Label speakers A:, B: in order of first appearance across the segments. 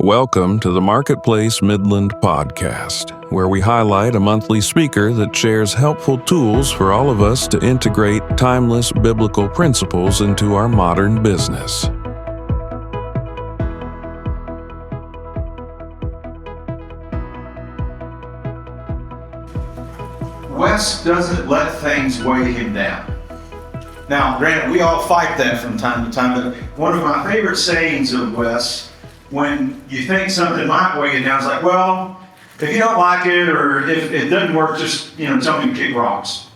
A: Welcome to the Marketplace Midland podcast, where we highlight a monthly speaker that shares helpful tools for all of us to integrate timeless biblical principles into our modern business.
B: Wes doesn't let things weigh him down. Now, granted, we all fight that from time to time, but one of my favorite sayings of Wes, when you think something might weigh you down, it's like, well, if you don't like it or if it doesn't work, just tell me to kick rocks.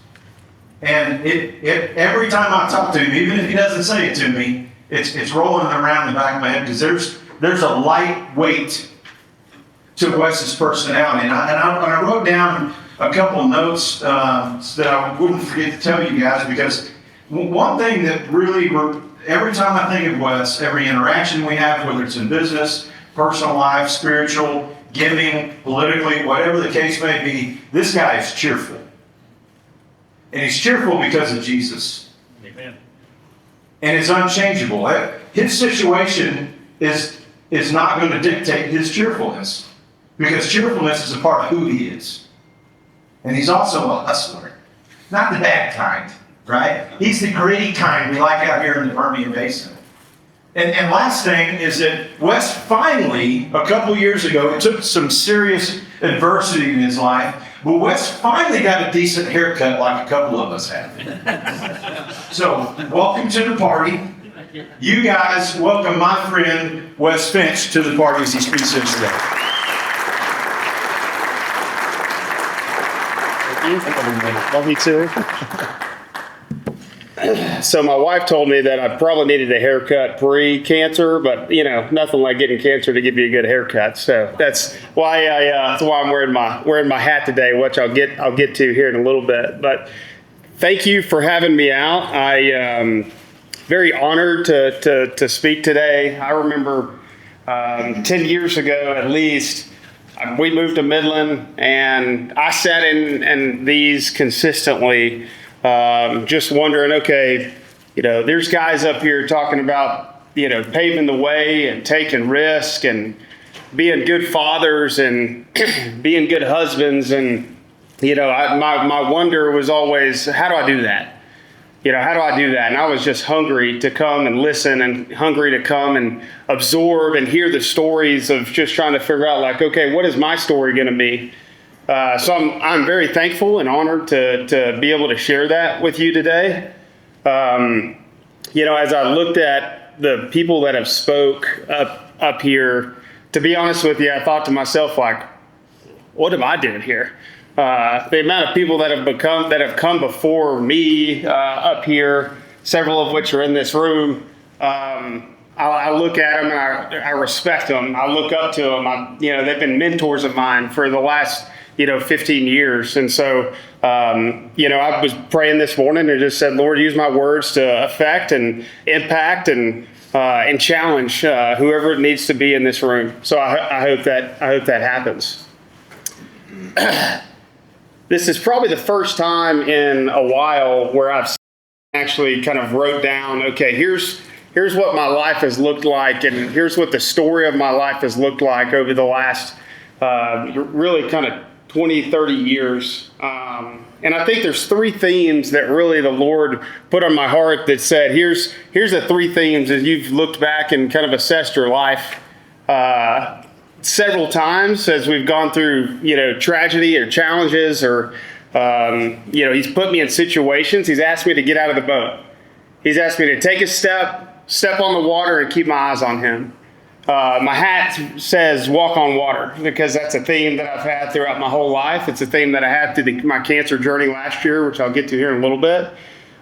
B: And every time I talk to him, even if he doesn't say it to me, it's rolling around the back of my head because there's a light weight to Wes's personality. And I wrote down a couple of notes that I wouldn't forget to tell you guys, because one thing that really, every time I think of Wes, every interaction we have, whether it's in business, personal life, spiritual, giving, politically, whatever the case may be, this guy is cheerful. And he's cheerful because of Jesus. Amen. And it's unchangeable. His situation is not going to dictate his cheerfulness, because cheerfulness is a part of who he is. And he's also a hustler. Not the bad kind, right? He's the gritty kind we like out here in the Permian Basin. And last thing is that Wes finally, a couple years ago, it took some serious adversity in his life, but Wes finally got a decent haircut like a couple of us have. So, welcome to the party. You guys welcome my friend Wes Finch to the party as he speaks here today.
C: Love you too. So my wife told me that I probably needed a haircut pre-cancer, but nothing like getting cancer to give you a good haircut. So that's why I'm wearing my hat today, which I'll get to here in a little bit. But thank you for having me out. I am very honored to speak today. I remember 10 years ago at least, we moved to Midland, and I sat in these consistently, just wondering, okay, there's guys up here talking about, paving the way and taking risk and being good fathers and being good husbands. And, my wonder was always, how do I do that? How do I do that? And I was just hungry to come and listen and hungry to come and absorb and hear the stories of just trying to figure out, like, okay, what is my story going to be? So I'm very thankful and honored to be able to share that with you today. As I looked at the people that have spoke up here, to be honest with you, I thought to myself, like, what am I doing here? The amount of people that have come before me up here, several of which are in this room, I look at them and I respect them. I look up to them. They've been mentors of mine for the last 15 years. And so I was praying this morning and just said, Lord, use my words to affect and impact and challenge whoever it needs to be in this room. So I hope that happens. This is probably the first time in a while where I've actually kind of wrote down, okay, here's what my life has looked like, and here's what the story of my life has looked like over the last really kind of 20, 30 years. And I think there's three themes that really the Lord put on my heart that said, here's the three themes as you've looked back and kind of assessed your life several times as we've gone through, tragedy or challenges or, he's put me in situations. He's asked me to get out of the boat. He's asked me to take a step on the water and keep my eyes on him. My hat says walk on water because that's a theme that I've had throughout my whole life. It's a theme that I had through my cancer journey last year, which I'll get to here in a little bit.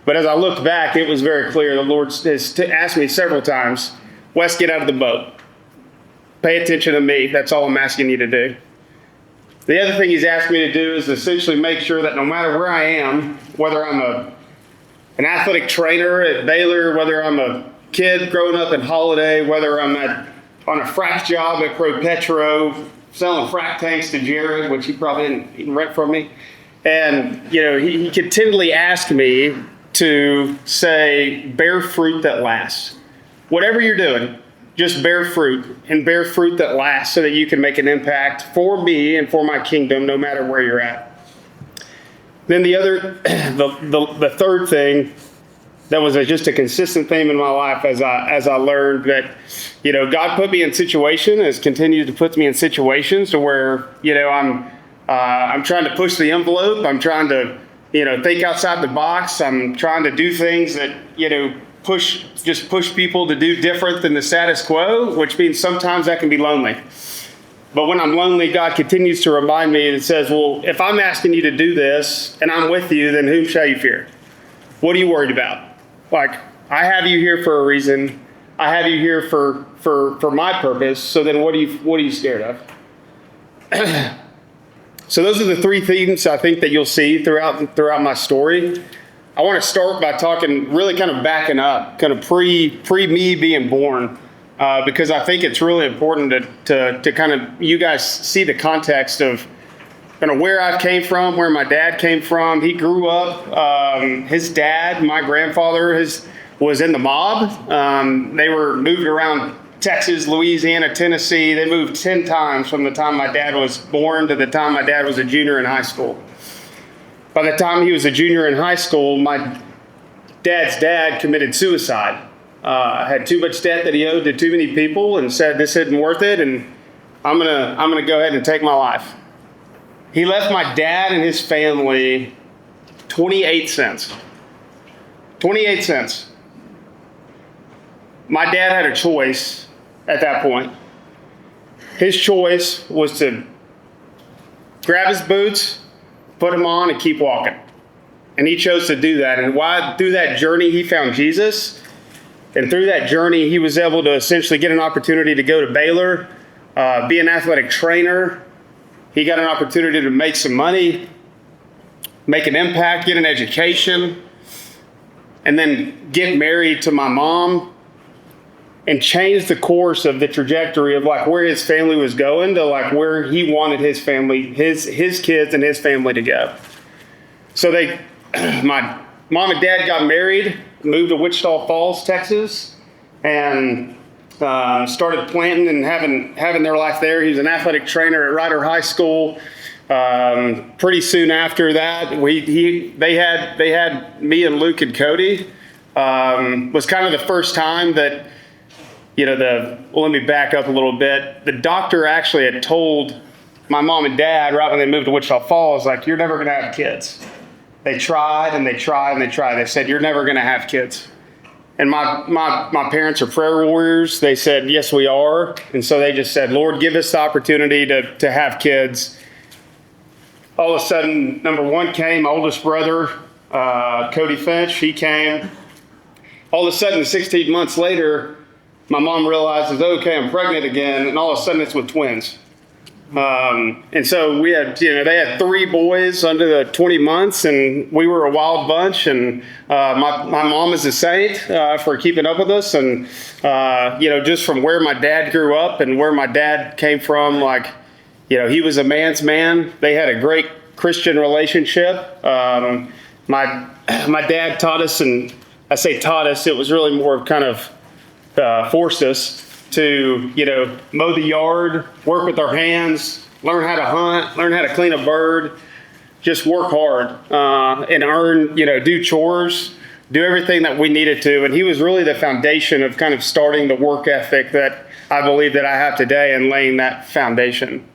C: But as I looked back, it was very clear. The Lord has asked me several times, Wes, get out of the boat. Pay attention to me. That's all I'm asking you to do. The other thing he's asked me to do is essentially make sure that no matter where I am, whether I'm an athletic trainer at Baylor, whether I'm a kid growing up in Holiday, whether I'm on a frac job at ProPetro, selling frac tanks to Jared, which he probably didn't even rent from me. And, he continually asked me to say, bear fruit that lasts. Whatever you're doing, just bear fruit, and bear fruit that lasts so that you can make an impact for me and for my kingdom, no matter where you're at. Then the third thing that was just a consistent theme in my life as I learned that, God put me in situations, has continued to put me in situations to where, I'm trying to push the envelope. I'm trying to, think outside the box. I'm trying to do things that, push people to do different than the status quo, which means sometimes that can be lonely. But when I'm lonely, God continues to remind me and says, well, if I'm asking you to do this and I'm with you, then whom shall you fear? What are you worried about? Like, I have you here for a reason. I have you here for my purpose. So then what are you scared of? So those are the three themes I think that you'll see throughout my story. I want to start by talking, really kind of backing up, kind of pre me being born, because I think it's really important to kind of, you guys see the context of kind of where I came from, where my dad came from. He grew up, his dad, my grandfather, was in the mob. They were moved around Texas, Louisiana, Tennessee. They moved 10 times from the time my dad was born to the time my dad was a junior in high school. By the time he was a junior in high school, my dad's dad committed suicide. Had too much debt that he owed to too many people and said, this isn't worth it, and I'm gonna go ahead and take my life. He left my dad and his family 28 cents. 28 cents. My dad had a choice at that point. His choice was to grab his boots, put them on, and keep walking. And he chose to do that. And through that journey, he found Jesus. And through that journey, he was able to essentially get an opportunity to go to Baylor, be an athletic trainer. He got an opportunity to make some money, make an impact, get an education, and then get married to my mom and change the course of the trajectory of like where his family was going to like where he wanted his family, his kids and his family to go. So my mom and dad got married, moved to Wichita Falls, Texas, and started planting and having their life there. He was an athletic trainer at Ryder High School. Pretty soon after that, they had me and Luke and Cody. Was kind of the first time that let me back up a little bit. The doctor actually had told my mom and dad right when they moved to Wichita Falls, like, you're never going to have kids. They tried and they tried and they tried. They said, you're never going to have kids. And my parents are prayer warriors. They said, yes, we are. And so they just said, Lord, give us the opportunity to have kids. All of a sudden, number one came, my oldest brother, Cody Finch, he came. All of a sudden, 16 months later, my mom realizes, okay, I'm pregnant again, and all of a sudden it's with twins. And so we had, they had 3 boys under the 20 months, and we were a wild bunch. And my mom is a saint for keeping up with us. And, just from where my dad grew up and where my dad came from, he was a man's man. They had a great Christian relationship. My dad taught us, and I say taught us, it was really more of kind of forced us to, mow the yard, work with our hands, learn how to hunt, learn how to clean a bird, just work hard and earn, do chores, do everything that we needed to. And he was really the foundation of kind of starting the work ethic that I believe that I have today and laying that foundation.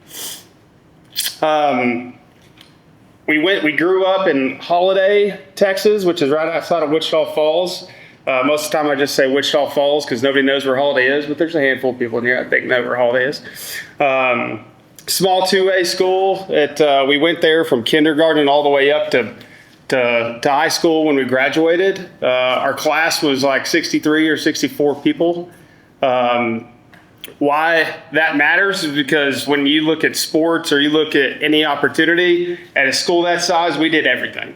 C: We grew up in Holiday, Texas, which is right outside of Wichita Falls. Most of the time I just say Wichita Falls because nobody knows where Holiday is, but there's a handful of people in here I think know where Holiday is. Small 2A school. We went there from kindergarten all the way up to high school when we graduated. Our class was like 63 or 64 people. Why that matters is because when you look at sports or you look at any opportunity at a school that size, we did everything.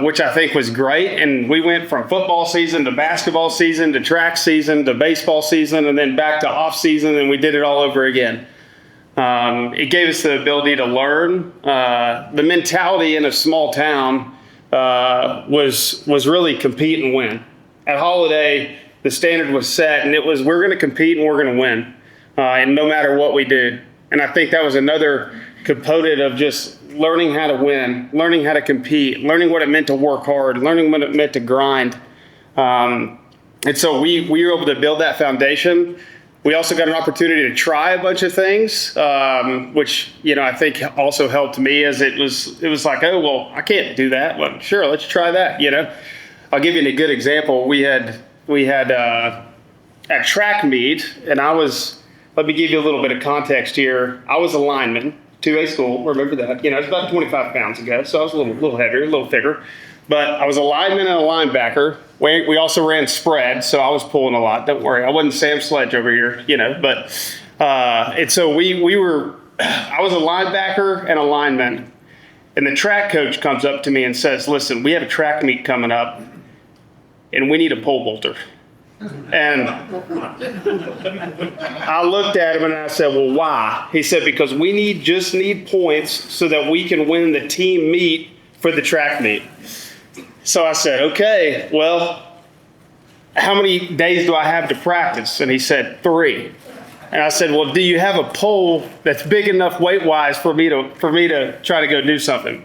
C: Which I think was great. And we went from football season to basketball season to track season to baseball season and then back to off season, and we did it all over again. It gave us the ability to learn. The mentality in a small town was really compete and win. At Holiday, the standard was set, and it was, we're going to compete and we're going to win, and no matter what we do. And I think that was another component of just learning how to win, learning how to compete, learning what it meant to work hard, learning what it meant to grind. And so we were able to build that foundation. We also got an opportunity to try a bunch of things, which, I think also helped me, as it was like, oh, well, I can't do that. Well, sure, let's try that. I'll give you a good example. We had a track meet, and let me give you a little bit of context here. I was a lineman, 2A school, remember that. It's about 25 pounds ago, so I was a little heavier, a little thicker. But I was a lineman and a linebacker. We also ran spread, so I was pulling a lot. Don't worry, I wasn't Sam Sledge over here, But and so I was a linebacker and a lineman. And the track coach comes up to me and says, "Listen, we have a track meet coming up, and we need a pole vaulter." And I looked at him and I said, "Well, why?" He said, "Because we just need points so that we can win the team meet for the track meet." So I said, "Okay, well, how many days do I have to practice?" And he said, 3. And I said, "Well, do you have a pole that's big enough weight-wise for me to try to go do something?"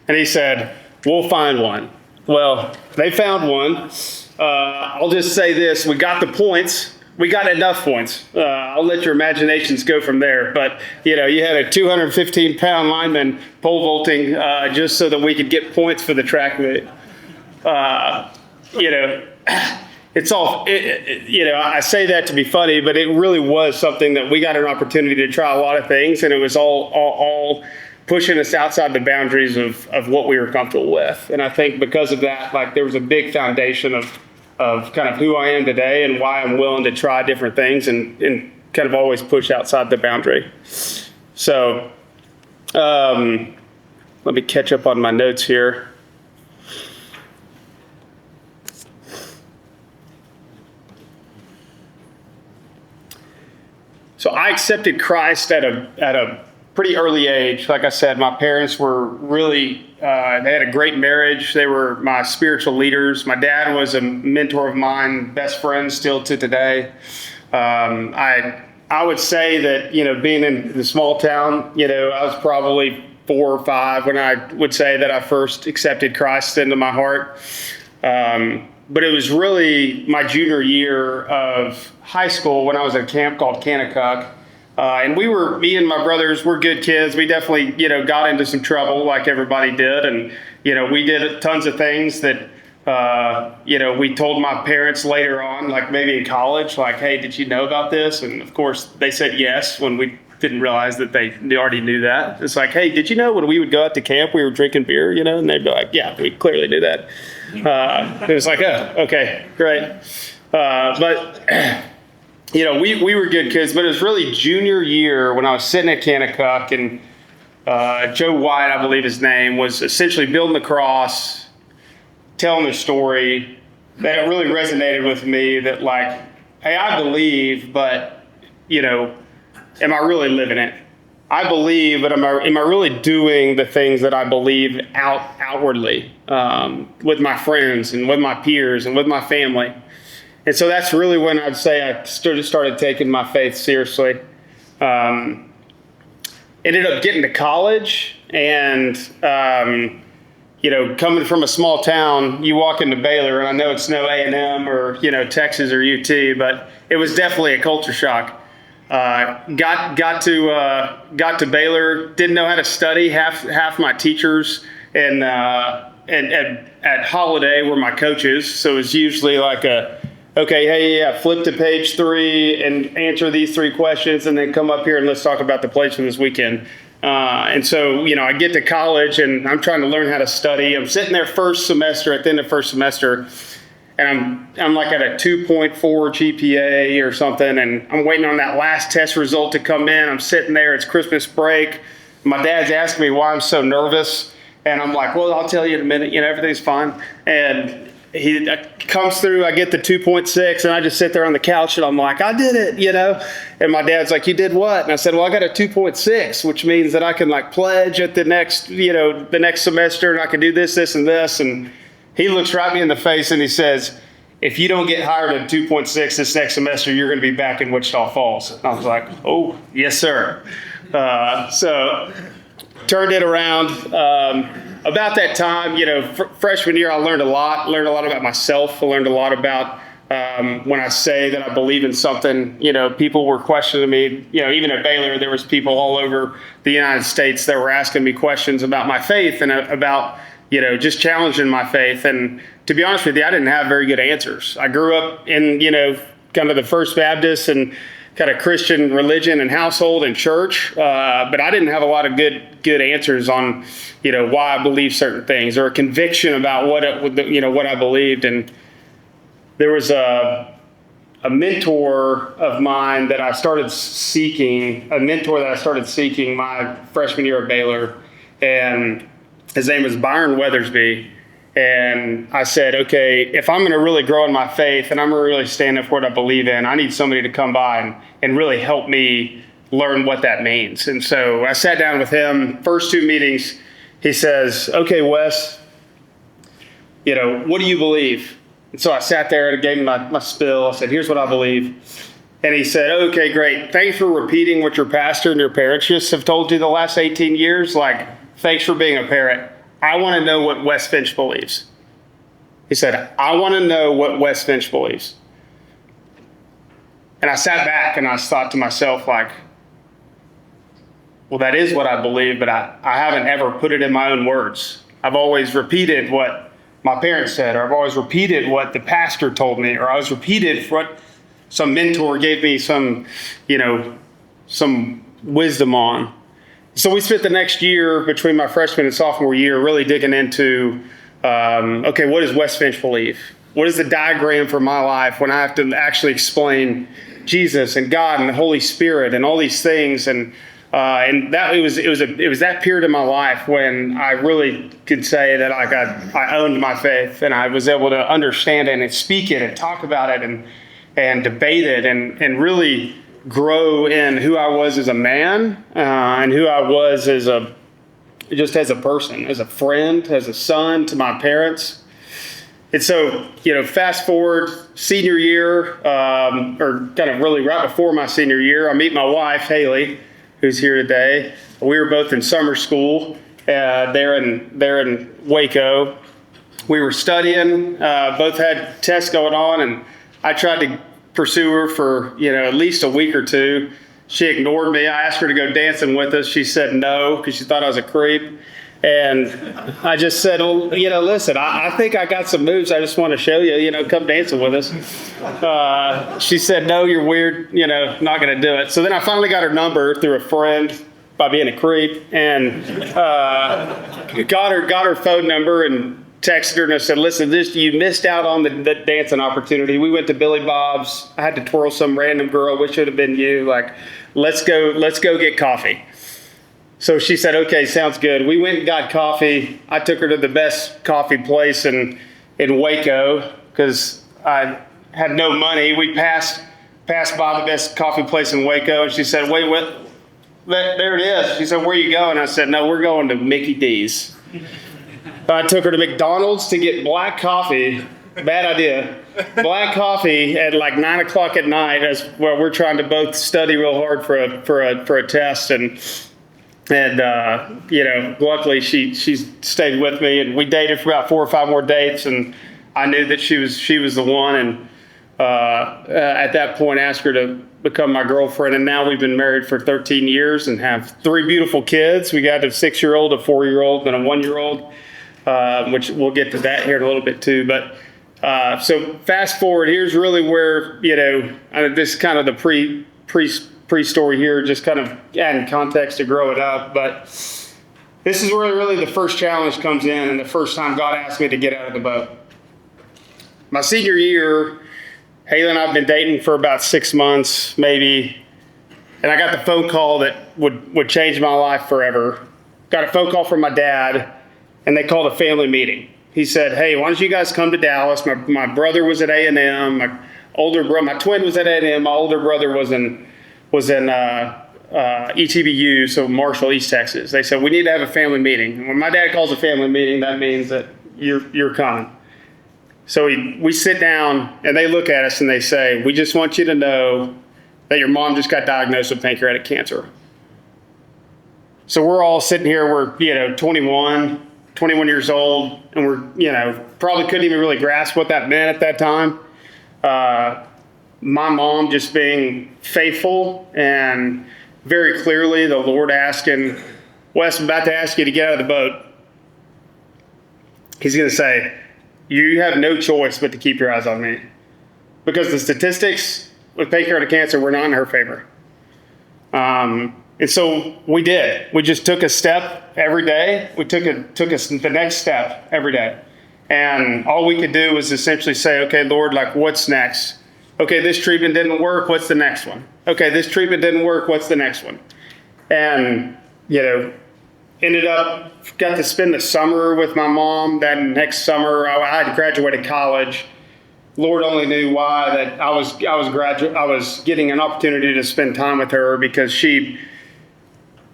C: And he said, "We'll find one." Well, they found one. I'll just say this: we got the points. We got enough points. I'll let your imaginations go from there. But, you had a 215-pound lineman pole vaulting just so that we could get points for the track meet. It's all, I say that to be funny, but it really was something that we got an opportunity to try a lot of things, and it was all pushing us outside the boundaries of what we were comfortable with. And I think because of that, there was a big foundation of kind of who I am today and why I'm willing to try different things and kind of always push outside the boundary. So let me catch up on my notes here. So I accepted Christ at a pretty early age. Like I said, my parents were really, they had a great marriage. They were my spiritual leaders. My dad was a mentor of mine, best friend still to today. I would say that, being in the small town, I was probably 4 or 5 when I would say that I first accepted Christ into my heart. But it was really my junior year of high school when I was at a camp called Kanakuk. And me and my brothers, we're good kids. We definitely, got into some trouble like everybody did. And, we did tons of things that, we told my parents later on, like maybe in college, like, "Hey, did you know about this?" And of course they said yes when we didn't realize that they already knew that. It's like, "Hey, did you know when we would go out to camp, we were drinking beer, And they'd be like, "Yeah, we clearly knew that." It was like, "Oh, okay, great." But we were good kids, but it was really junior year when I was sitting at Kanakuk, and Joe White, I believe his name, was essentially building the cross, telling the story, that it really resonated with me that hey, I believe, but, am I really living it? I believe, but am I really doing the things that I believe outwardly with my friends and with my peers and with my family? And so that's really when I'd say I started taking my faith seriously. Ended up getting to college, and coming from a small town, you walk into Baylor, and I know it's no A&M or Texas or UT, but it was definitely a culture shock. Got to Baylor, didn't know how to study. Half my teachers and at Holiday were my coaches, so it was usually like okay, hey, yeah, flip to page 3 and answer these 3 questions, and then come up here and let's talk about the plays from this weekend. And so, I get to college and I'm trying to learn how to study. I'm sitting there first semester, at the end of first semester, and I'm like at a 2.4 GPA or something, and I'm waiting on that last test result to come in. I'm sitting there, it's Christmas break. My dad's asking me why I'm so nervous, and I'm like, "Well, I'll tell you in a minute, everything's fine." And he comes through, I get the 2.6, and I just sit there on the couch, and I'm like, "I did it," And my dad's like, "You did what?" And I said, "Well, I got a 2.6, which means that I can pledge at the next semester, and I can do this, and this." And he looks right me in the face and he says, if you don't get hired at 2.6 this next semester, you're going to be back in Wichita Falls. And I was like, oh, yes, sir. So turned it around. About that time, freshman year, I learned a lot about myself. I learned a lot about when I say that I believe in something, people were questioning me. Even at Baylor, there was people all over the United States that were asking me questions about my faith and about, just challenging my faith. And to be honest with you, I didn't have very good answers. I grew up in, kind of the First Baptist and kind of Christian religion and household and church, but I didn't have a lot of good answers on, why I believe certain things or a conviction about what I believed. And there was a mentor of mine that I started seeking my freshman year at Baylor, and his name was Byron Weathersby. And I said, okay, if I'm going to really grow in my faith and I'm going to really stand up for what I believe in, I need somebody to come by and really help me learn what that means. And so I sat down with him, first 2 meetings. He says, okay, Wes, what do you believe? And so I sat there and gave him my spill. I said, here's what I believe. And he said, okay, great. Thanks for repeating what your pastor and your parents just have told you the last 18 years. Thanks for being a parent. I want to know what Wes Finch believes. He said, I want to know what Wes Finch believes. And I sat back and I thought to myself, well, that is what I believe, but I haven't ever put it in my own words. I've always repeated what my parents said, or I've always repeated what the pastor told me, or I was repeated what some mentor gave me some wisdom on. So we spent the next year between my freshman and sophomore year really digging into, okay, what does Wes Finch believe? What is the diagram for my life when I have to actually explain Jesus and God and the Holy Spirit and all these things? And that it was that period of my life when I really could say that I owned my faith and I was able to understand it and speak it and talk about it and debate it and really grow in who I was as a man and who I was as a person, as a friend, as a son to my parents. And so, fast forward senior year, or kind of really right before my senior year, I meet my wife, Haley, who's here today. We were both in summer school there in Waco. We were studying, both had tests going on, and I tried to pursue her for at least a week or 2. She ignored me. I asked her to go dancing with us. She said no because she thought I was a creep. And I just said, well, listen, I think I got some moves I just want to show you, come dancing with us. She said, no, you're weird, not going to do it. So then I finally got her number through a friend by being a creep and got her phone number and texted her and I said, listen, you missed out on the dancing opportunity. We went to Billy Bob's. I had to twirl some random girl, which should have been you. Let's go get coffee. So she said, okay, sounds good. We went and got coffee. I took her to the best coffee place in Waco because I had no money. We passed by the best coffee place in Waco, and she said, wait, what? There it is. She said, where are you going? I said, no, we're going to Mickey D's. I took her to McDonald's to get black coffee. Bad idea. Black coffee at 9 o'clock at night as well. We're trying to both study real hard for a test, and luckily she stayed with me, and we dated for about 4 or 5 more dates, and I knew that she was the one, and at that point asked her to become my girlfriend, and now we've been married for 13 years and have 3 beautiful kids. We got a 6-year-old, a 4-year-old, and a 1-year-old. Which we'll get to that here in a little bit too. But so fast forward, here's really where, this is kind of the pre-story here, just kind of adding context to grow it up. But this is where really the first challenge comes in and the first time God asked me to get out of the boat. My senior year, Haley and I have been dating for about 6 months, maybe. And I got the phone call that would change my life forever. Got a phone call from my dad. And they called a family meeting. He said, hey, why don't you guys come to Dallas? My brother was at A&M. My twin was at A&M. My older brother was in ETBU, so Marshall, East Texas. They said, we need to have a family meeting. And when my dad calls a family meeting, that means that you're coming. So we sit down and they look at us and they say, we just want you to know that your mom just got diagnosed with pancreatic cancer. So we're all sitting here, we're, 21 years old, and we're, probably couldn't even really grasp what that meant at that time. My mom just being faithful and very clearly the Lord asking, Wes, I'm about to ask you to get out of the boat. He's going to say, you have no choice but to keep your eyes on me. Because the statistics with pancreatic cancer were not in her favor. And so we did. We just took a step every day. We took us the next step every day. And all we could do was essentially say, okay, Lord, like, what's next? Okay, this treatment didn't work. What's the next one? Okay, this treatment didn't work. What's the next one? And, ended up, got to spend the summer with my mom. That next summer, I had graduated college. Lord only knew why that I was getting an opportunity to spend time with her because she,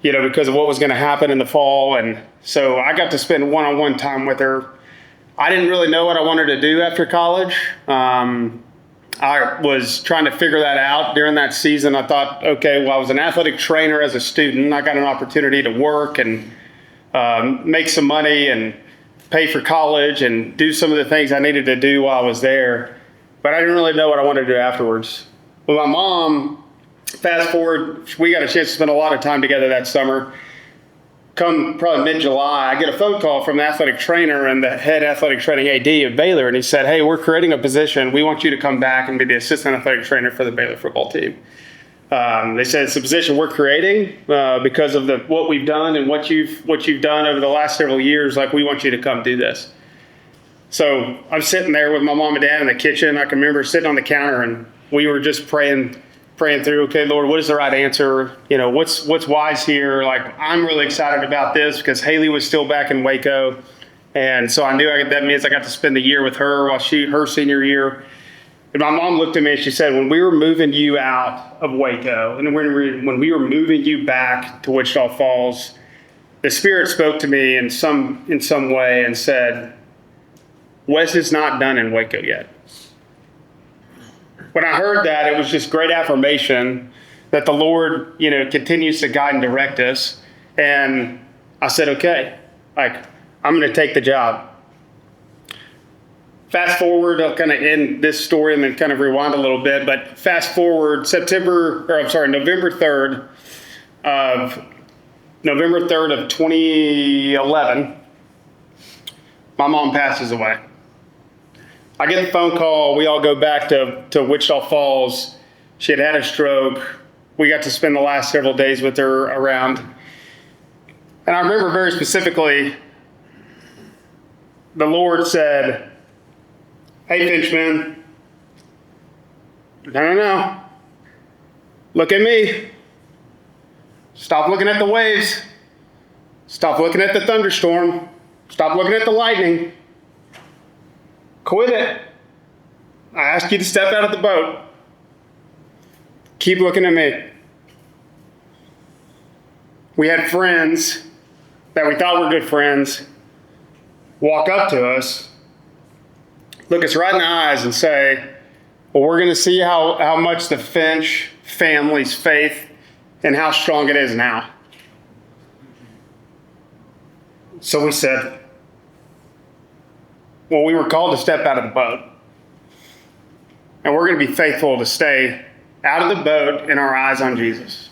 C: because of what was going to happen in the fall. And so I got to spend one-on-one time with her. I didn't really know what I wanted to do after college. I was trying to figure that out during that season. I thought, okay, well, I was an athletic trainer as a student. I got an opportunity to work and make some money and pay for college and do some of the things I needed to do while I was there. But I didn't really know what I wanted to do afterwards. Well, my mom, fast forward, we got a chance to spend a lot of time together that summer. Come probably mid-July, I get a phone call from the athletic trainer and the head athletic training AD of Baylor, and he said, hey, we're creating a position. We want you to come back and be the assistant athletic trainer for the Baylor football team. They said it's a position we're creating because of what we've done and what you've done over the last several years. Like, we want you to come do this. So I'm sitting there with my mom and dad in the kitchen. I can remember sitting on the counter, and we were just praying through, okay, Lord, what is the right answer? What's wise here? Like, I'm really excited about this because Haley was still back in Waco. And so I knew that means I got to spend the year with her while her senior year. And my mom looked at me and she said, when we were moving you out of Waco and when we were moving you back to Wichita Falls, the Spirit spoke to me in some way and said, Wes is not done in Waco yet. When I heard that, it was just great affirmation that the Lord, continues to guide and direct us. And I said, okay, I'm going to take the job. Fast forward, I'll kind of end this story and then kind of rewind a little bit. But fast forward, November 3rd of 2011, my mom passes away. I get the phone call. We all go back to Wichita Falls. She had a stroke. We got to spend the last several days with her around. And I remember very specifically, the Lord said, hey, Finchman, no. Look at me. Stop looking at the waves. Stop looking at the thunderstorm. Stop looking at the lightning. Quit it. I asked you to step out of the boat. Keep looking at me. We had friends that we thought were good friends walk up to us, look us right in the eyes and say, well, we're going to see how much the Finch family's faith and how strong it is now. So we said, well, we were called to step out of the boat. And we're going to be faithful to stay out of the boat and our eyes on Jesus.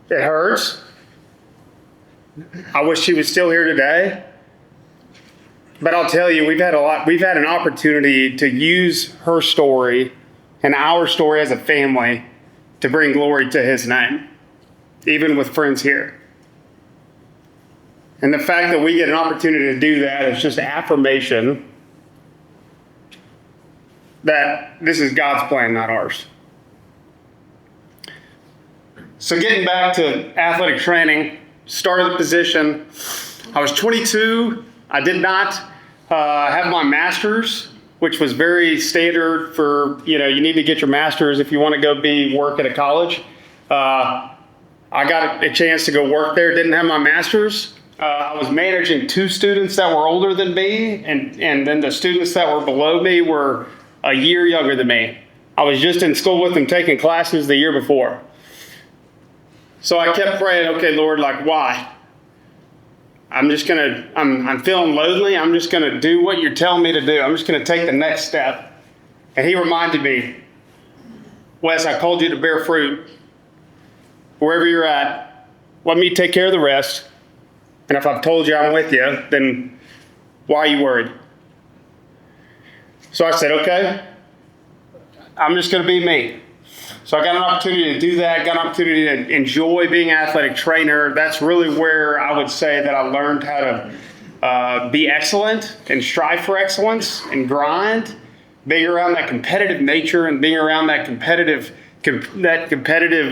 C: It hurts. I wish she was still here today. But I'll tell you, we've had an opportunity to use her story and our story as a family to bring glory to his name, even with friends here. And the fact that we get an opportunity to do that is just affirmation that this is God's plan, not ours. So getting back to athletic training, started the position. I was 22. I did not have my master's, which was very standard for, you need to get your master's if you want to go work at a college. I got a chance to go work there, didn't have my master's. I was managing 2 students that were older than me, and then the students that were below me were a year younger than me. I was just in school with them taking classes the year before. So I kept praying, okay, Lord, like, why? I'm feeling lonely. I'm just going to do what you're telling me to do. I'm just going to take the next step. And he reminded me, Wes, I called you to bear fruit. Wherever you're at, let me take care of the rest. And if I've told you I'm with you, then why are you worried? So I said, okay, I'm just going to be me. So I got an opportunity to do that, got an opportunity to enjoy being an athletic trainer. That's really where I would say that I learned how to be excellent and strive for excellence and grind, being around that competitive nature and being around that competitive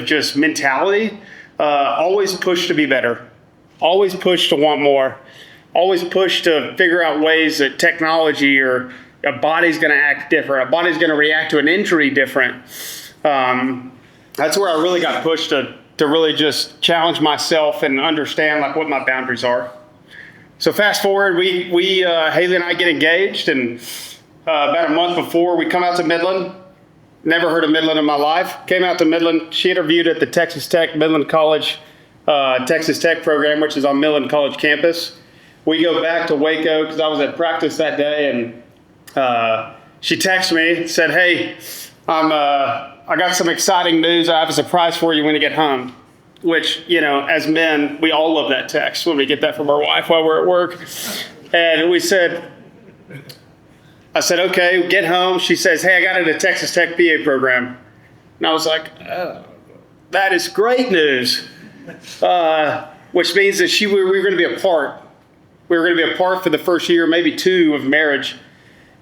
C: just mentality. Always push to be better, always push to want more, always push to figure out ways that technology or a body's going to act different, a body's going to react to an injury different. That's where I really got pushed to really just challenge myself and understand like what my boundaries are. So fast forward, we Haley and I get engaged, and about a month before we come out to Midland. Never heard of Midland in my life. Came out to Midland. She interviewed at the Texas Tech Midland College Texas Tech program, which is on Midland College campus. We go back to Waco because I was at practice that day, and she texted me, said, "Hey, I got some exciting news. I have a surprise for you when you get home." Which, you know, as men, we all love that text when we get that from our wife while we're at work. And I said, okay, get home. She says, hey, I got into Texas Tech PA program. And I was like, oh, that is great news. Which means that we were going to be apart. We were going to be apart for the first year, maybe 2 of marriage.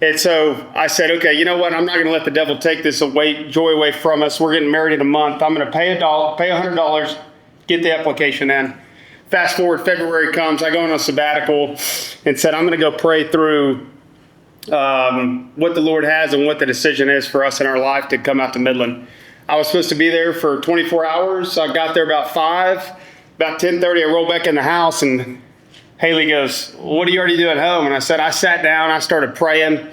C: And so I said, okay, you know what? I'm not going to let the devil take this joy away from us. We're getting married in a month. I'm going to pay $100, get the application in. Fast forward, February comes. I go on a sabbatical and said, I'm going to go pray through what the Lord has and what the decision is for us in our life to come out to Midland. I was supposed to be there for 24 hours. I got there about 5. About 10:30, I rolled back in the house, and Haley goes, what are you already doing at home? And I said, I sat down, I started praying.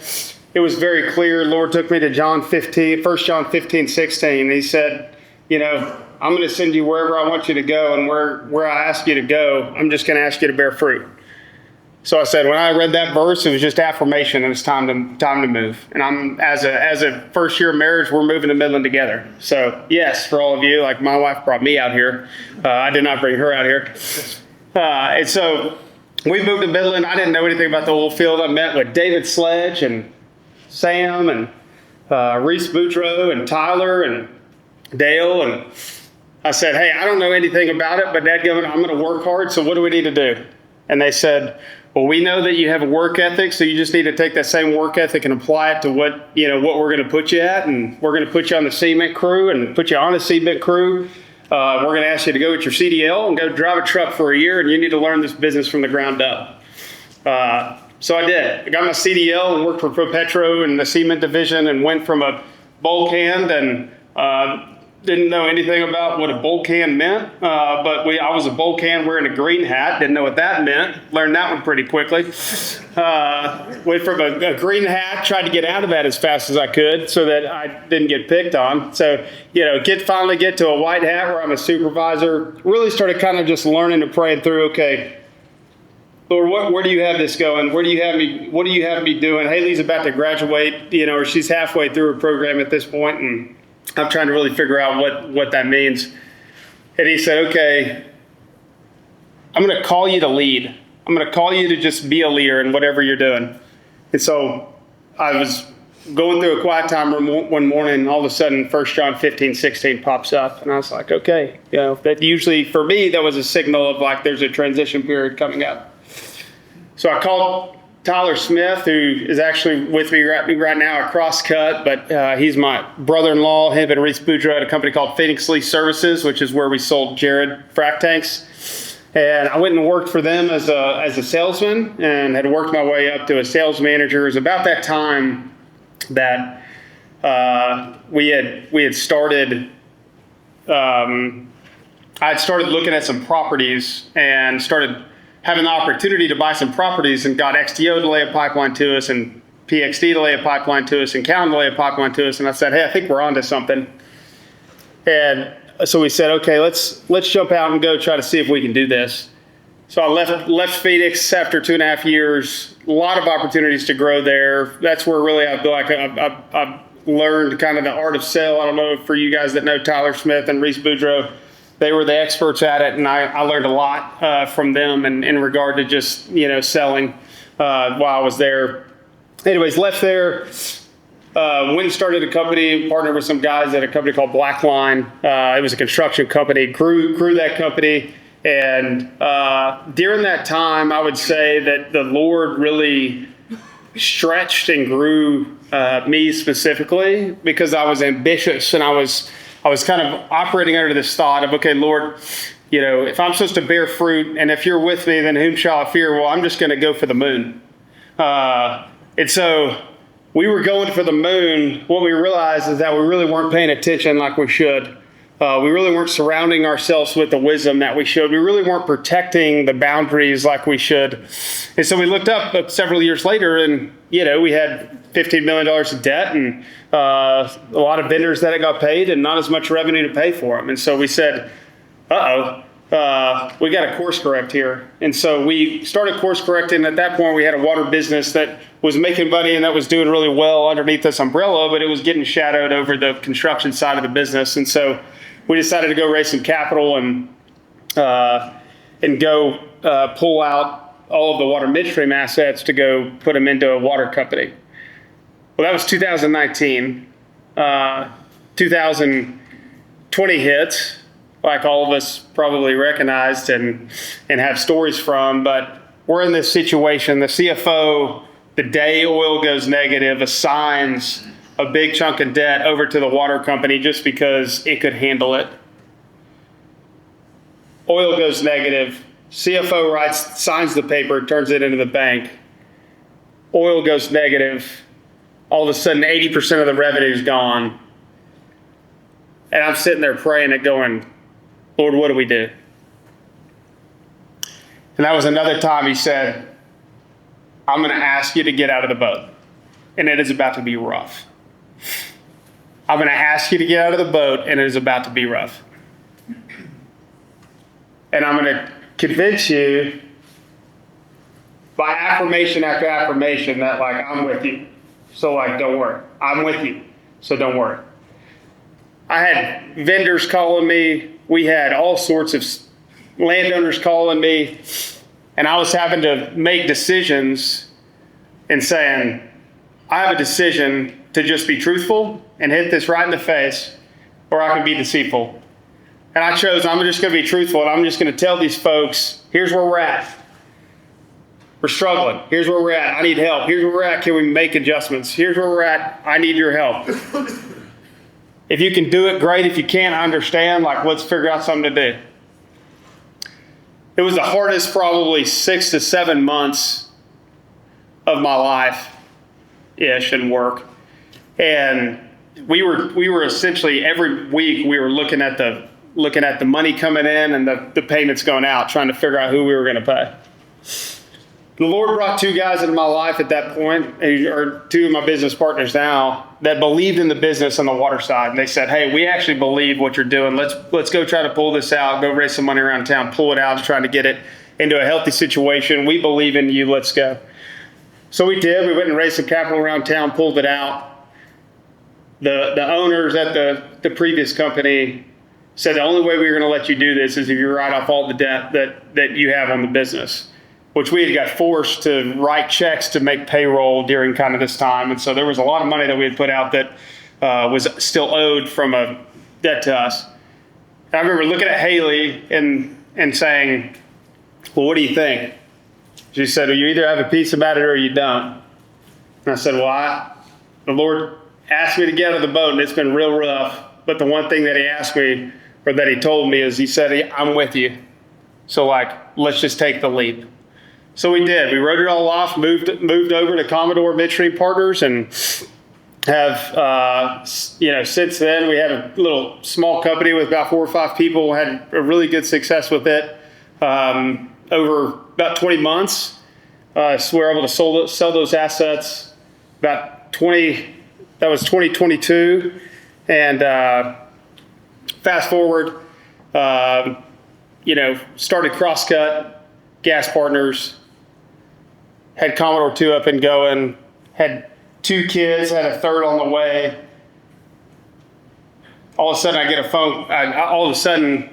C: It was very clear. The Lord took me to 1 John 15:16. And he said, you know, I'm going to send you wherever I want you to go, and where I ask you to go, I'm just going to ask you to bear fruit. So I said, when I read that verse, it was just affirmation, and it's time to move. And I'm as a first year of marriage, we're moving to Midland together. So yes, for all of you, like my wife brought me out here. I did not bring her out here. And so we moved to Midland. I didn't know anything about the oil field. I met with David Sledge and Sam and Reese Boudreaux and Tyler and Dale. And I said, hey, I don't know anything about it, but dadgummit, I'm going to work hard. So what do we need to do? And they said, well, we know that you have a work ethic, so you just need to take that same work ethic and apply it to what we're going to put you at. And we're going to put you on the cement crew and put you on a cement crew. We're going to ask you to go with your CDL and go drive a truck for a year, and you need to learn this business from the ground up. So I did. I got my CDL and worked for ProPetro in the cement division, and went from a bulk hand and didn't know anything about what a bulk hand meant, but I was a bulk hand wearing a green hat. Didn't know what that meant. Learned that one pretty quickly. Went from a green hat, tried to get out of that as fast as I could so that I didn't get picked on. So, finally get to a white hat where I'm a supervisor. Really started kind of just learning and praying through, okay, Lord, where do you have this going? Where do you have me? What do you have me doing? Haley's about to graduate, or she's halfway through her program at this point, and I'm trying to really figure out what that means. And he said, okay, I'm going to call you to lead. I'm going to call you to just be a leader in whatever you're doing. And so I was going through a quiet time one morning, and all of a sudden 1 John 15:16 pops up. And I was like, okay, that usually for me, that was a signal of like there's a transition period coming up. So I called Tyler Smith, who is actually with me right now at Crosscut, but he's my brother-in-law. Him and Reese Boudreaux at a company called Phoenix Lease Services, which is where we sold Jared frac tanks. And I went and worked for them as a salesman, and had worked my way up to a sales manager. It was about that time that we had started. I had started looking at some properties and started having the opportunity to buy some properties and got XTO to lay a pipeline to us and PXD to lay a pipeline to us and Cowan to lay a pipeline to us. And I said, hey, I think we're onto something. And so we said, okay, let's jump out and go try to see if we can do this. So I left Phoenix after 2.5 years. A lot of opportunities to grow there. That's where really I feel like I've learned kind of the art of sale. I don't know for you guys that know Tyler Smith and Reese Boudreaux, they were the experts at it, and I learned a lot from them in regard to just selling while I was there. Anyways, left there. Went and started a company, partnered with some guys at a company called Blackline. It was a construction company, grew that company. And during that time, I would say that the Lord really stretched and grew me specifically because I was ambitious and I was kind of operating under this thought of, okay, Lord, if I'm supposed to bear fruit and if you're with me, then whom shall I fear? Well, I'm just going to go for the moon. And so we were going for the moon. What we realized is that we really weren't paying attention like we should. We really weren't surrounding ourselves with the wisdom that we should. We really weren't protecting the boundaries like we should. And so we looked up several years later and, we had $15 million of debt and a lot of vendors that got paid and not as much revenue to pay for them. And so we said, we got to course correct here. And so we started course correcting. At that point, we had a water business that was making money and that was doing really well underneath this umbrella, but it was getting shadowed over the construction side of the business. And so we decided to go raise some capital and go pull out all of the water midstream assets to go put them into a water company. Well, that was 2019. 2020 hits, like all of us probably recognized and have stories from, but we're in this situation. The CFO, the day oil goes negative, assigns a big chunk of debt over to the water company just because it could handle it. Oil goes negative. CFO signs the paper, turns it into the bank. Oil goes negative. All of a sudden, 80% of the revenue is gone. And I'm sitting there praying and going, Lord, what do we do? And that was another time he said, I'm going to ask you to get out of the boat. And it is about to be rough. I'm going to ask you to get out of the boat, and it is about to be rough. And I'm going to convince you by affirmation after affirmation that, I'm with you. So, don't worry. I'm with you. So don't worry. I had vendors calling me. We had all sorts of landowners calling me. And I was having to make decisions and saying, I have a decision to just be truthful and hit this right in the face, or I can be deceitful. And I chose, I'm just going to be truthful, and I'm just going to tell these folks, here's where we're at. We're struggling. Here's where we're at. I need help. Here's where we're at. Can we make adjustments? Here's where we're at. I need your help. If you can do it, great. If you can't, I understand. Let's figure out something to do. It was the hardest probably 6 to 7 months of my life-ish and work. And we were essentially every week we were looking at the money coming in and the payments going out, trying to figure out who we were going to pay. The Lord brought 2 guys into my life at that point, or 2 of my business partners now, that believed in the business on the water side. And they said, hey, we actually believe what you're doing. Let's go try to pull this out, go raise some money around town, pull it out, and trying to get it into a healthy situation. We believe in you. Let's go. So we did. We went and raised some capital around town, pulled it out. The owners at the previous company said the only way we were going to let you do this is if you write off all the debt that you have on the business, which we had got forced to write checks to make payroll during kind of this time. And so there was a lot of money that we had put out that was still owed from a debt to us. And I remember looking at Haley and saying, well, what do you think? She said, well, you either have a peace about it or you don't. And I said, well, the Lord asked me to get out of the boat, and it's been real rough. But the one thing that he asked me, or that he told me, is he said, I'm with you. So let's just take the leap. So we did. We wrote it all off, moved over to Commodore Midstream Partners, and have, since then we had a little small company with about 4 or 5 people, had a really good success with it. over about 20 months. So we were able to sell those assets about that was 2022. And fast forward, started Crosscut, Gas Partners, had Commodore 2 up and going, had 2 kids, had a third on the way. All of a sudden I get a phone, all of a sudden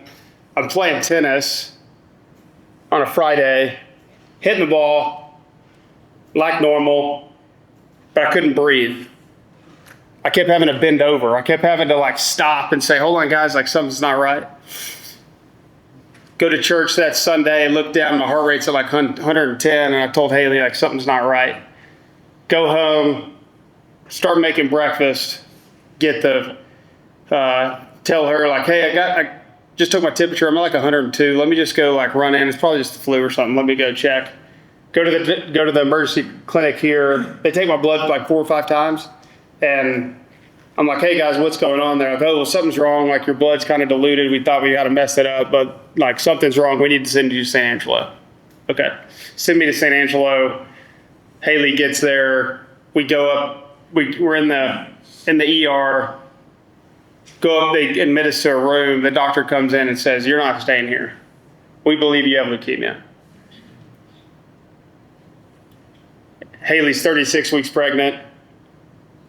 C: I'm playing tennis on a Friday, hitting the ball like normal, but I couldn't breathe. I kept having to bend over. I kept having to stop and say, hold on guys, something's not right. Go to church that Sunday and look down, my heart rate's at 110, and I told Haley something's not right. Go home, start making breakfast, tell her hey, I just took my temperature, I'm at 102. Let me just go run in. It's probably just the flu or something. Let me go check. Go to the emergency clinic here. They take my blood 4 or 5 times. And I'm hey guys, what's going on there? Oh, well, something's wrong. Your blood's kind of diluted. We thought we had to mess it up, but something's wrong. We need to send you to San Angelo. Okay. Send me to San Angelo. Haley gets there. We go up. We're in the ER. Go up. They admit us to a room. The doctor comes in and says, "You're not staying here. We believe you have leukemia." Haley's 36 weeks pregnant.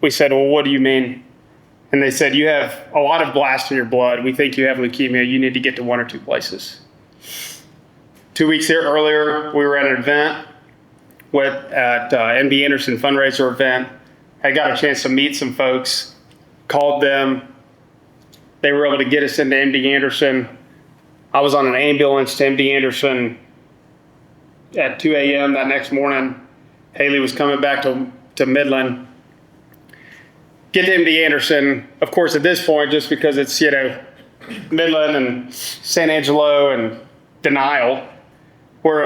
C: We said, "Well, what do you mean?" And they said, "You have a lot of blasts in your blood. We think you have leukemia. You need to get to 1 or 2 places." 2 weeks earlier, we were at an event at MD Anderson fundraiser event. I got a chance to meet some folks, called them. They were able to get us into MD Anderson. I was on an ambulance to MD Anderson at 2 a.m. that next morning. Haley was coming back to Midland. Get to MD Anderson. Of course, at this point, just because it's, Midland and San Angelo and denial, we're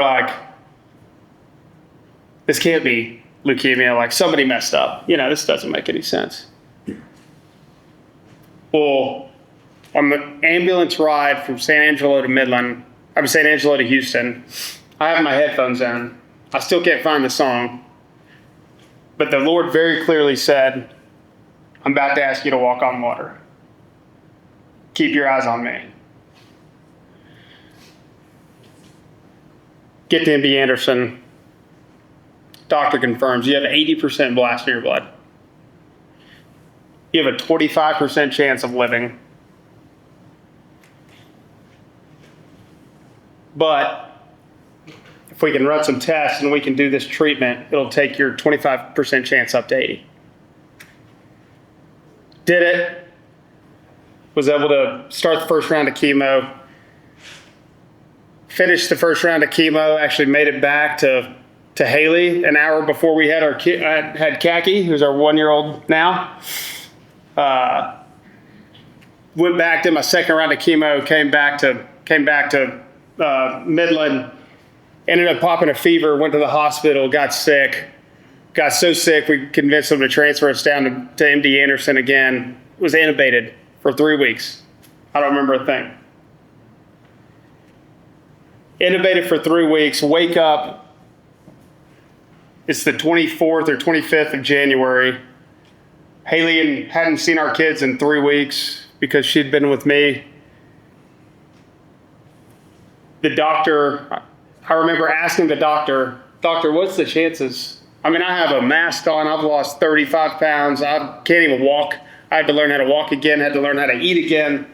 C: this can't be leukemia. Somebody messed up. This doesn't make any sense. Well, on the ambulance ride from San Angelo to Houston, I have my headphones in. I still can't find the song. But the Lord very clearly said, "I'm about to ask you to walk on water. Keep your eyes on me." Get to MD Anderson. Doctor confirms you have 80% blast in your blood. You have a 25% chance of living. But if we can run some tests and we can do this treatment, it'll take your 25% chance up to 80. Did it. Was able to start the first round of chemo. Finished the first round of chemo. Actually made it back to Haley an hour before we had our kid. I had Khaki, who's our 1-year-old now. Went back, did my second round of chemo. Came back to Midland. Ended up popping a fever. Went to the hospital. Got sick. Got so sick we convinced them to transfer us down to MD Anderson again. Was intubated for 3 weeks. I don't remember a thing. Intubated for 3 weeks. Wake up. It's the 24th or 25th of January. Haley hadn't seen our kids in 3 weeks because she'd been with me. The doctor, I remember asking the doctor, what's the chances? I have a mask on. I've lost 35 pounds. I can't even walk. I had to learn how to walk again, had to learn how to eat again.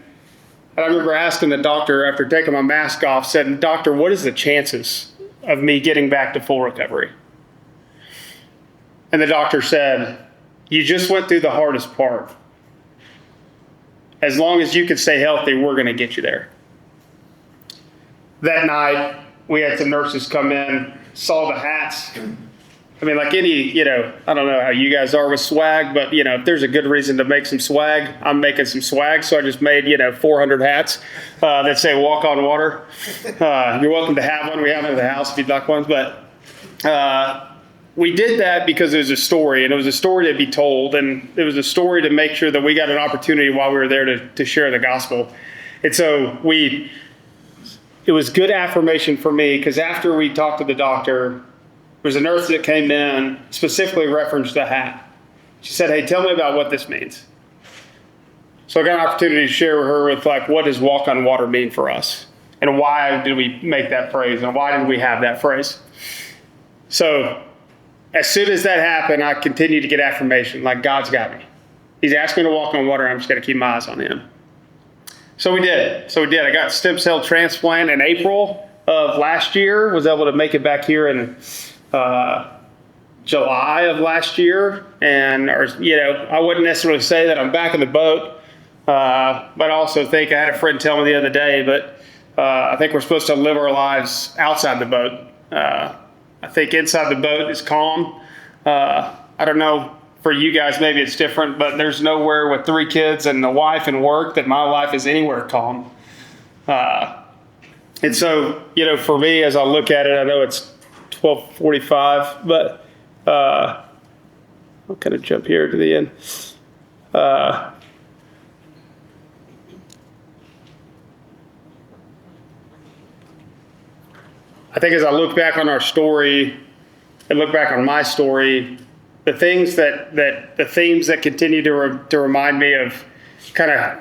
C: And I remember asking the doctor after taking my mask off, said, "Doctor, what is the chances of me getting back to full recovery?" And the doctor said, "You just went through the hardest part. As long as you can stay healthy, we're going to get you there." That night, we had some nurses come in, saw the hats. Like any, I don't know how you guys are with swag, but, if there's a good reason to make some swag, I'm making some swag. So I just made, 400 hats that say "Walk on Water." You're welcome to have one. We have them at the house if you'd like ones. But we did that because it was a story, and it was a story to be told, and it was a story to make sure that we got an opportunity while we were there to share the gospel. And so it it was good affirmation for me, because after we talked to the doctor, there was a nurse that came in, specifically referenced the hat. She said, hey, tell me about what this means. So I got an opportunity to share with her with, like, what does walk on water mean for us? And why did we make that phrase? And why did we have that phrase? So as soon as that happened, I continued to get affirmation, like God's got me. He's asked me to walk on water. I'm just going to keep my eyes on him. So we did. I got stem cell transplant in April of last year, was able to make it back here in July of last year. And, I wouldn't necessarily say that I'm back in the boat, but I also think I had a friend tell me the other day, but I think we're supposed to live our lives outside the boat. I think inside the boat is calm. I don't know, for you guys, maybe it's different, but there's nowhere with 3 kids and a wife and work that my life is anywhere calm. And so, for me, as I look at it, I know it's 12:45, but I'll kind of jump here to the end. I think as I look back on our story and look back on my story, the things the themes that continue to remind me of kind of,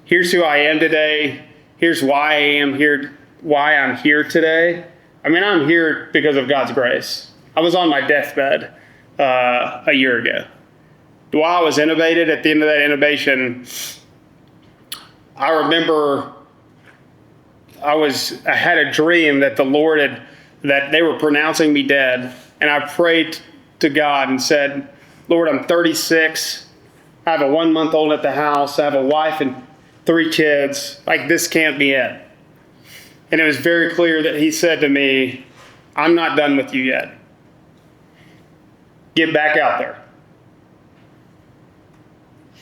C: here's who I am today, here's why I am here, why I'm here today. I mean, I'm here because of God's grace. I was on my deathbed a year ago. While I was intubated, at the end of that intubation, I remember I had a dream that the Lord that they were pronouncing me dead. And I prayed to God and said, Lord, I'm 36. I have a 1-month-old at the house. I have a wife and 3 kids. Like, this can't be it. And it was very clear that he said to me, I'm not done with you yet. Get back out there.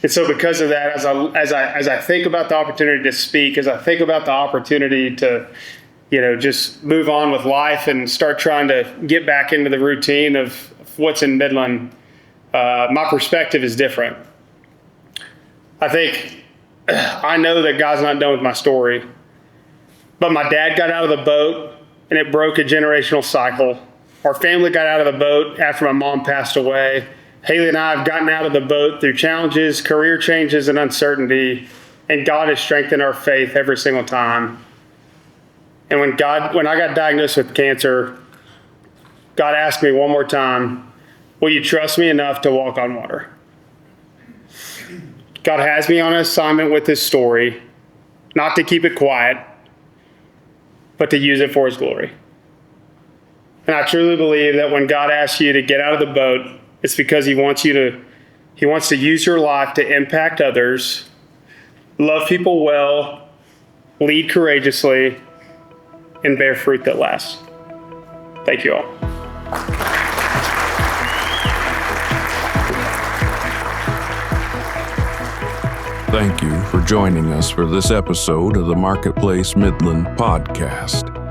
C: And so because of that, as I think about the opportunity to speak, as I think about the opportunity to, just move on with life and start trying to get back into the routine of what's in Midland, my perspective is different. I know that God's not done with my story, but my dad got out of the boat and it broke a generational cycle. Our family got out of the boat after my mom passed away. Haley and I have gotten out of the boat through challenges, career changes, and uncertainty, and God has strengthened our faith every single time. And when I got diagnosed with cancer, God asked me one more time, will you trust me enough to walk on water? God has me on an assignment with this story, not to keep it quiet, but to use it for his glory. And I truly believe that when God asks you to get out of the boat, it's because he wants to use your life to impact others, love people well, lead courageously, and bear fruit that lasts. Thank you all.
A: Thank you for joining us for this episode of the Marketplace Midland podcast.